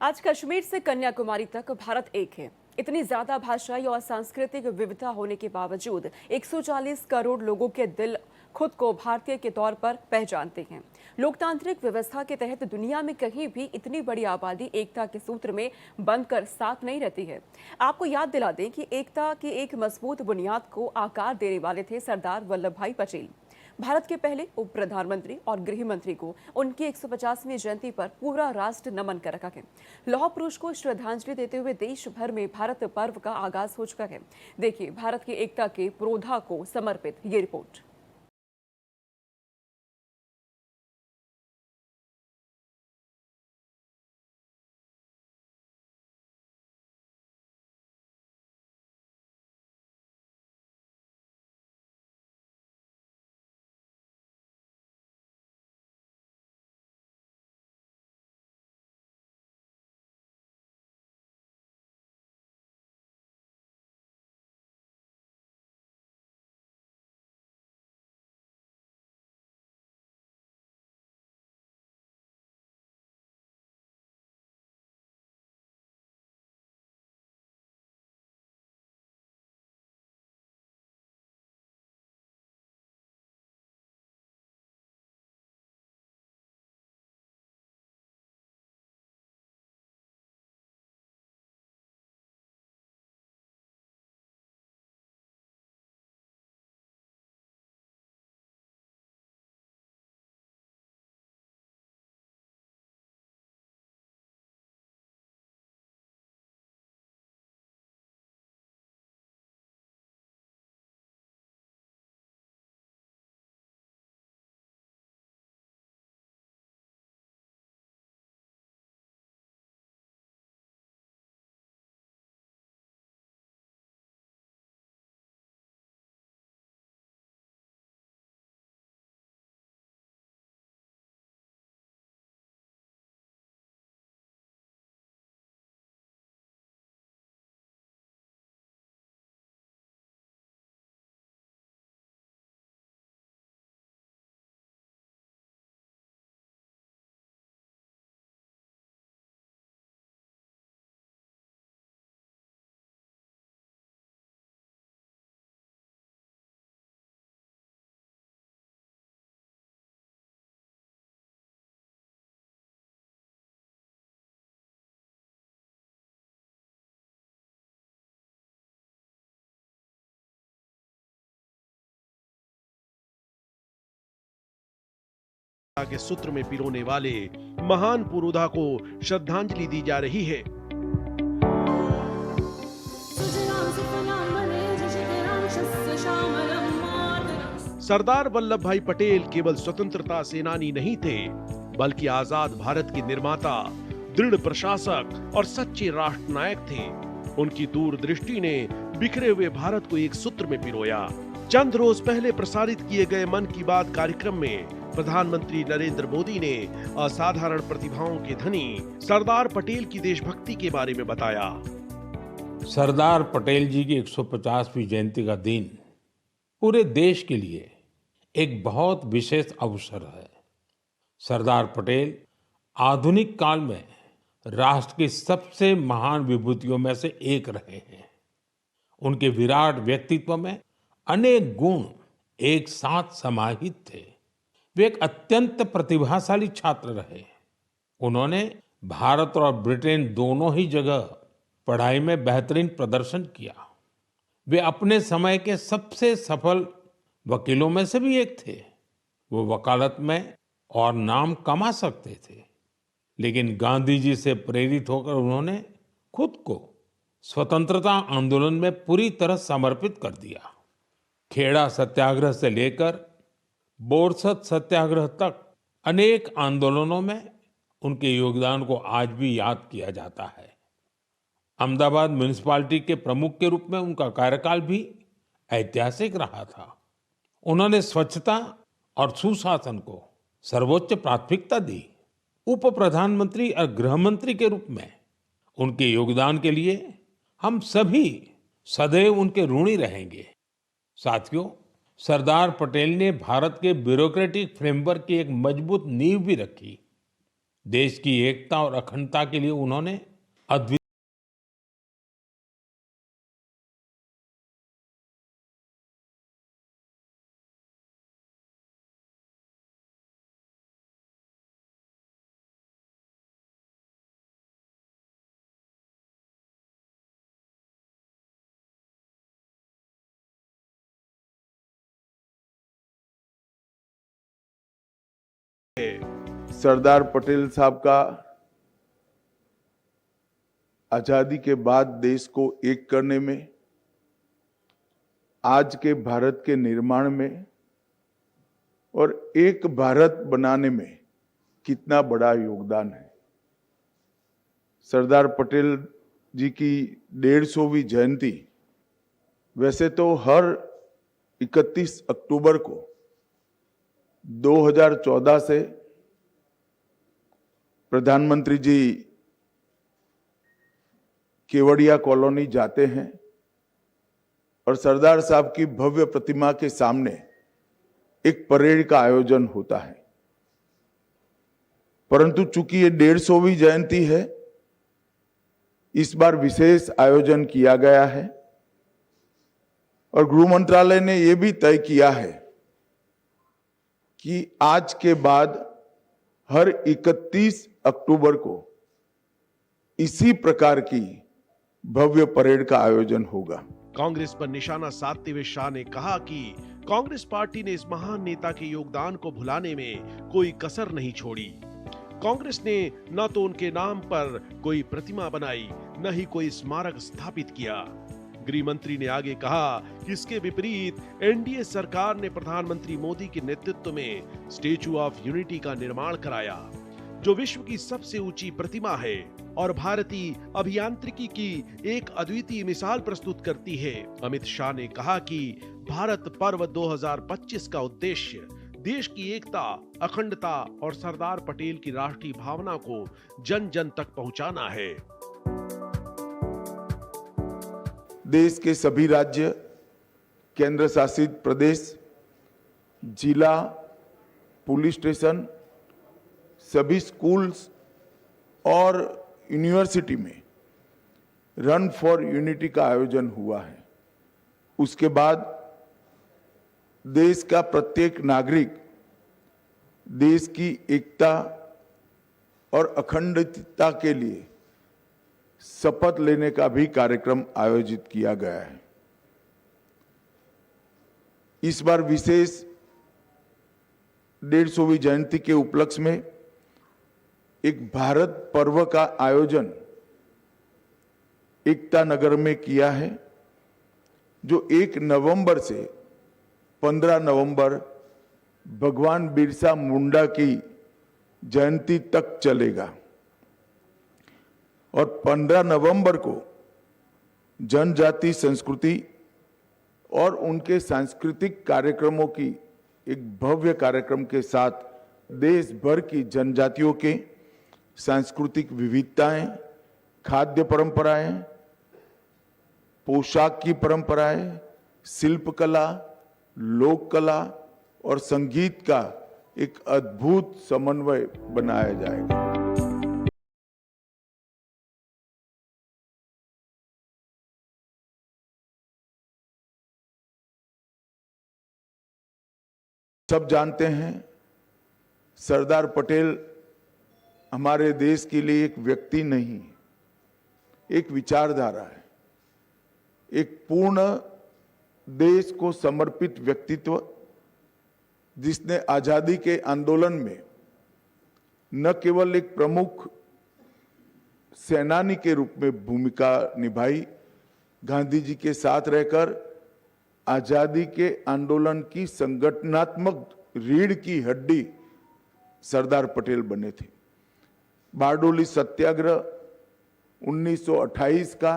आज कश्मीर से कन्याकुमारी तक भारत एक है। इतनी ज्यादा भाषाई और सांस्कृतिक विविधता होने के बावजूद 140 करोड़ लोगों के दिल खुद को भारतीय के तौर पर पहचानते हैं। लोकतांत्रिक व्यवस्था के तहत दुनिया में कहीं भी इतनी बड़ी आबादी एकता के सूत्र में बंधकर साथ नहीं रहती है। आपको याद दिला दें कि एकता की एक मजबूत बुनियाद को आकार देने वाले थे सरदार वल्लभ भाई पटेल। भारत के पहले उप प्रधानमंत्री और गृह मंत्री को उनकी 150वीं जयंती पर पूरा राष्ट्र नमन कर रखा है। लौह पुरुष को श्रद्धांजलि देते हुए देश भर में भारत पर्व का आगाज हो चुका है। देखिए भारत की एकता के पुरोधा को समर्पित ये रिपोर्ट। के सूत्र में पिरोने वाले महान पुरोधा को श्रद्धांजलि दी जा रही है। सरदार वल्लभ भाई पटेल केवल स्वतंत्रता सेनानी नहीं थे, बल्कि आजाद भारत के निर्माता, दृढ़ प्रशासक और सच्चे राष्ट्र नायक थे। उनकी दूरदृष्टि ने बिखरे हुए भारत को एक सूत्र में पिरोया। चंद रोज पहले प्रसारित किए गए मन की बात कार्यक्रम में प्रधानमंत्री नरेंद्र मोदी ने असाधारण प्रतिभाओं के धनी सरदार पटेल की देशभक्ति के बारे में बताया। सरदार पटेल जी की 150वीं जयंती का दिन पूरे देश के लिए एक बहुत विशेष अवसर है। सरदार पटेल आधुनिक काल में राष्ट्र की सबसे महान विभूतियों में से एक रहे हैं। उनके विराट व्यक्तित्व में अनेक गुण एक साथ समाहित थे। वे एक अत्यंत प्रतिभाशाली छात्र रहे। उन्होंने भारत और ब्रिटेन दोनों ही जगह पढ़ाई में बेहतरीन प्रदर्शन किया। वे अपने समय के सबसे सफल वकीलों में से भी एक थे। वो वकालत में और नाम कमा सकते थे, लेकिन गांधी जी से प्रेरित होकर उन्होंने खुद को स्वतंत्रता आंदोलन में पूरी तरह समर्पित कर दिया। खेड़ा सत्याग्रह से लेकर बोरसद सत्याग्रह तक अनेक आंदोलनों में उनके योगदान को आज भी याद किया जाता है। अहमदाबाद म्युनिसिपैलिटी के प्रमुख के रूप में उनका कार्यकाल भी ऐतिहासिक रहा था। उन्होंने स्वच्छता और सुशासन को सर्वोच्च प्राथमिकता दी। उप प्रधानमंत्री और गृह मंत्री के रूप में उनके योगदान के लिए हम सभी सदैव उनके ऋणी रहेंगे। साथियों, सरदार पटेल ने भारत के ब्यूरोक्रेटिक फ्रेमवर्क की एक मजबूत नींव भी रखी, देश की एकता और अखंडता के लिए उन्होंने अद्वितीय सरदार पटेल साहब का आजादी के बाद देश को एक करने में, आज के भारत के निर्माण में और एक भारत बनाने में कितना बड़ा योगदान है। सरदार पटेल जी की 150वीं जयंती वैसे तो हर 31 अक्टूबर को 2014 से प्रधानमंत्री जी केवड़िया कॉलोनी जाते हैं और सरदार साहब की भव्य प्रतिमा के सामने एक परेड का आयोजन होता है। परंतु चूंकि ये 150वीं जयंती है, इस बार विशेष आयोजन किया गया है और गृह मंत्रालय ने यह भी तय किया है कि आज के बाद हर 31 अक्टूबर को इसी प्रकार की भव्य परेड का आयोजन होगा। कांग्रेस पर निशाना साधते हुए शाह ने कहा कि कांग्रेस पार्टी ने इस महान नेता के योगदान को भुलाने में कोई कसर नहीं छोड़ी। कांग्रेस ने न तो उनके नाम पर कोई प्रतिमा बनाई, न ही कोई स्मारक स्थापित किया। गृह मंत्री ने आगे कहा कि इसके विपरीत एनडीए सरकार ने प्रधानमंत्री मोदी के नेतृत्व में स्टैच्यू ऑफ यूनिटी का निर्माण कराया, जो विश्व की सबसे ऊंची प्रतिमा है और भारतीय अभियांत्रिकी की एक अद्वितीय मिसाल प्रस्तुत करती है। अमित शाह ने कहा कि भारत पर्व 2025 का उद्देश्य देश की एकता, अखंडता और सरदार पटेल की राष्ट्रीय भावना को जन जन तक पहुंचाना है। देश के सभी राज्य, केंद्र शासित प्रदेश, जिला, पुलिस स्टेशन, सभी स्कूल्स और यूनिवर्सिटी में रन फॉर यूनिटी का आयोजन हुआ है। उसके बाद देश का प्रत्येक नागरिक देश की एकता और अखंडता के लिए शपथ लेने का भी कार्यक्रम आयोजित किया गया है। इस बार विशेष 150वीं जयंती के उपलक्ष्य में एक भारत पर्व का आयोजन एकता नगर में किया है, जो 1 नवंबर से 15 नवंबर भगवान बिरसा मुंडा की जयंती तक चलेगा और 15 नवंबर को जनजाति संस्कृति और उनके सांस्कृतिक कार्यक्रमों की एक भव्य कार्यक्रम के साथ देश भर की जनजातियों के सांस्कृतिक विविधताएं, खाद्य परंपराएं, पोशाक की परंपराएं, शिल्पकला, लोक कला और संगीत का एक अद्भुत समन्वय बनाया जाएगा। सब जानते हैं, सरदार पटेल हमारे देश के लिए एक व्यक्ति नहीं, एक विचारधारा है, एक पूर्ण देश को समर्पित व्यक्तित्व, जिसने आजादी के आंदोलन में न केवल एक प्रमुख सेनानी के रूप में भूमिका निभाई, गांधी जी के साथ रहकर आजादी के आंदोलन की संगठनात्मक रीढ़ की हड्डी सरदार पटेल बने थे। बारडोली सत्याग्रह 1928 का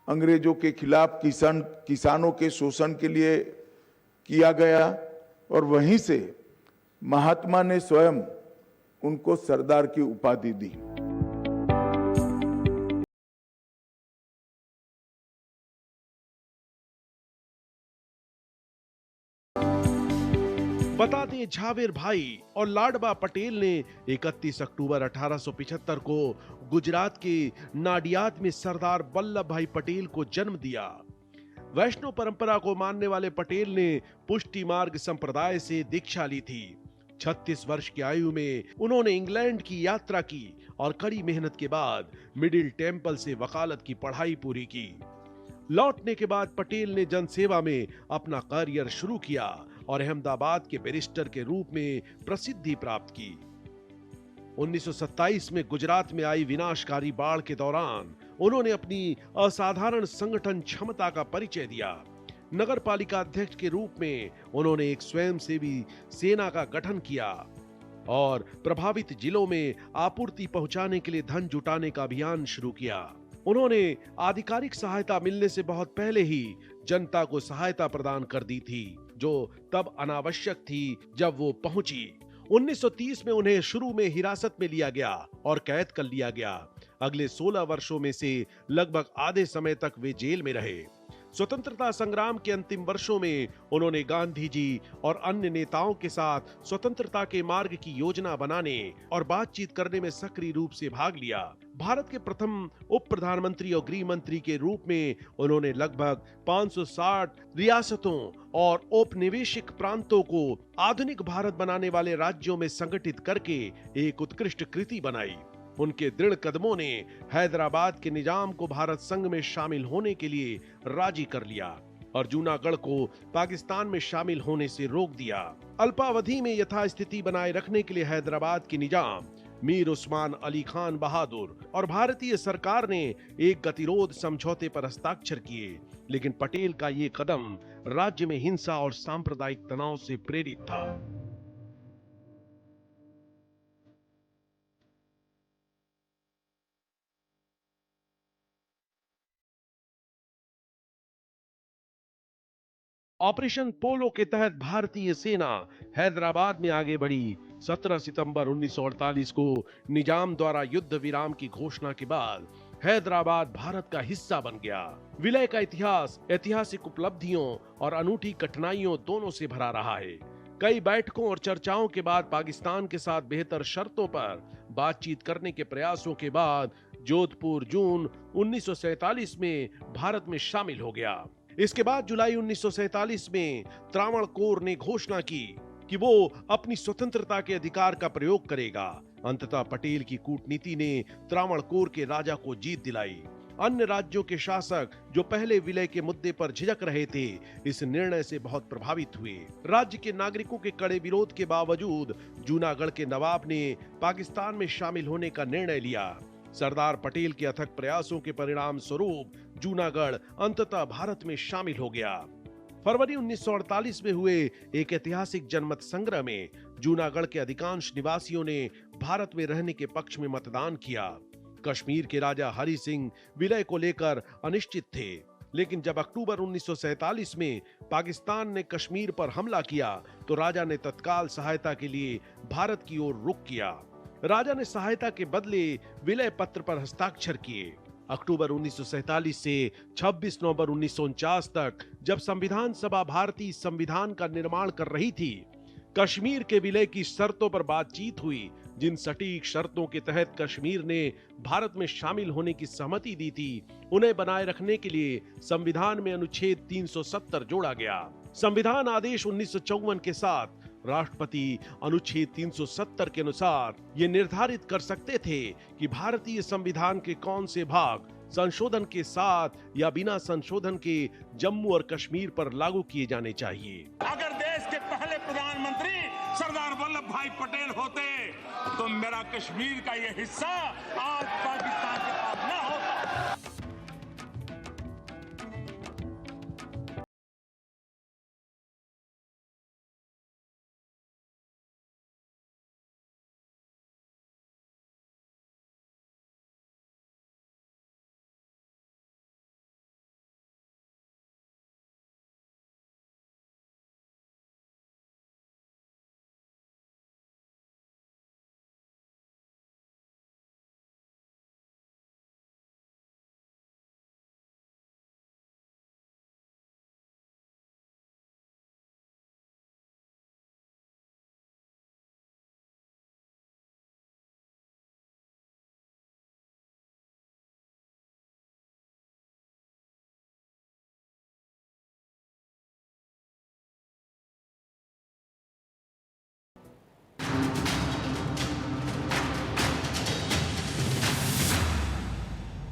अंग्रेजों के खिलाफ किसानों के शोषण के लिए किया गया और वहीं से महात्मा ने स्वयं उनको सरदार की उपाधि दी। बता दें, झावेर भाई और लाडबा पटेल ने 31 अक्टूबर 1875 को गुजरात के नाडियाद में सरदार वल्लभ भाई पटेल को जन्म दिया। वैष्णव परंपरा को मानने वाले पटेल ने पुष्टि मार्ग संप्रदाय से दीक्षा ली थी। 36 वर्ष की आयु में उन्होंने इंग्लैंड की यात्रा की और कड़ी मेहनत के बाद मिडिल टेम्पल से वकालत की पढ़ाई पूरी की। लौटने के बाद पटेल ने जनसेवा में अपना करियर शुरू किया और अहमदाबाद के बैरिस्टर के रूप में प्रसिद्धि प्राप्त की। 1927 में गुजरात में आई विनाशकारी बाढ़ के दौरान उन्होंने अपनी असाधारण संगठन क्षमता का परिचय दिया। नगर पालिका अध्यक्ष के रूप में उन्होंने एक स्वयंसेवी सेना का गठन किया और प्रभावित जिलों में आपूर्ति पहुंचाने के लिए धन जुटाने का अभियान शुरू किया। उन्होंने आधिकारिक सहायता मिलने से बहुत पहले ही जनता को सहायता प्रदान कर दी थी, जो तब अनावश्यक थी जब वो पहुंची। 1930 में उन्हें शुरू में हिरासत में लिया गया और कैद कर लिया गया। अगले 16 वर्षों में से लगभग आधे समय तक वे जेल में रहे। स्वतंत्रता संग्राम के अंतिम वर्षों में उन्होंने गांधी जी और अन्य नेताओं के साथ स्वतंत्रता के मार्ग की योजना बनाने और बातचीत करने में सक्रिय रूप से भाग लिया। भारत के प्रथम उप प्रधानमंत्री और गृह मंत्री के रूप में उन्होंने लगभग 560 रियासतों और औपनिवेशिक प्रांतों को आधुनिक भारत बनाने वाले राज्यों में संगठित करके एक उत्कृष्ट कृति बनाई। उनके दृढ़ कदमों ने हैदराबाद के निजाम को भारत संघ में शामिल होने के लिए राजी कर लिया और जूनागढ़ को पाकिस्तान में शामिल होने से रोक दिया। अल्पावधि में यथास्थिति बनाए रखने के लिए हैदराबाद के निजाम मीर उस्मान अली खान बहादुर और भारतीय सरकार ने एक गतिरोध समझौते पर हस्ताक्षर किए, लेकिन पटेल का ये कदम राज्य में हिंसा और सांप्रदायिक तनाव से प्रेरित था। ऑपरेशन पोलो के तहत भारतीय सेना हैदराबाद में आगे बढ़ी। 17 सितंबर 1948 को निजाम द्वारा युद्ध विराम की घोषणा के बाद हैदराबाद भारत का हिस्सा बन गया। विलय का इतिहास ऐतिहासिक उपलब्धियों और अनूठी कठिनाइयों दोनों से भरा रहा है। कई बैठकों और चर्चाओं के बाद पाकिस्तान के साथ बेहतर शर्तों पर बातचीत करने के प्रयासों के बाद जोधपुर जून 1947 में भारत में शामिल हो गया। इसके बाद जुलाई 1947 में त्रावणकोर ने घोषणा की कि वो अपनी स्वतंत्रता के अधिकार का प्रयोग करेगा। अंततः पटेल की कूटनीति ने त्रावणकोर के राजा को जीत दिलाई। अन्य राज्यों के शासक जो पहले विलय के मुद्दे पर झिझक रहे थे, इस निर्णय से बहुत प्रभावित हुए। राज्य के नागरिकों के कड़े विरोध के बावजूद जूनागढ़ के नवाब ने पाकिस्तान में शामिल होने का निर्णय लिया। सरदार पटेल के अथक प्रयासों के परिणाम स्वरूप जूनागढ़ अंततः भारत में शामिल हो गया। फरवरी 1948 में हुए एक ऐतिहासिक जनमत संग्रह में जूनागढ़ के अधिकांश निवासियों ने भारत में रहने के पक्ष में मतदान किया। कश्मीर के राजा हरि सिंह विलय को लेकर अनिश्चित थे, लेकिन जब अक्टूबर 1947 में पाकिस्तान ने कश्मीर पर हमला किया तो राजा ने तत्काल सहायता के लिए भारत की ओर रुख किया। राजा ने सहायता के बदले विलय पत्र पर हस्ताक्षर किए। अक्टूबर 1947 से 26 नवंबर 1949 तक जब संविधान सभा भारतीय संविधान का निर्माण कर रही थी, कश्मीर के विलय की शर्तों पर बातचीत हुई। जिन सटीक शर्तों के तहत कश्मीर ने भारत में शामिल होने की सहमति दी थी, उन्हें बनाए रखने के लिए संविधान में अनुच्छेद 370 जोड़ा गया। संविधान आदेश 1954 के साथ राष्ट्रपति अनुच्छेद 370 के अनुसार ये निर्धारित कर सकते थे कि भारतीय संविधान के कौन से भाग संशोधन के साथ या बिना संशोधन के जम्मू और कश्मीर पर लागू किए जाने चाहिए। अगर देश के पहले प्रधानमंत्री सरदार वल्लभ भाई पटेल होते तो मेरा कश्मीर का ये हिस्सा आज पाकिस्तान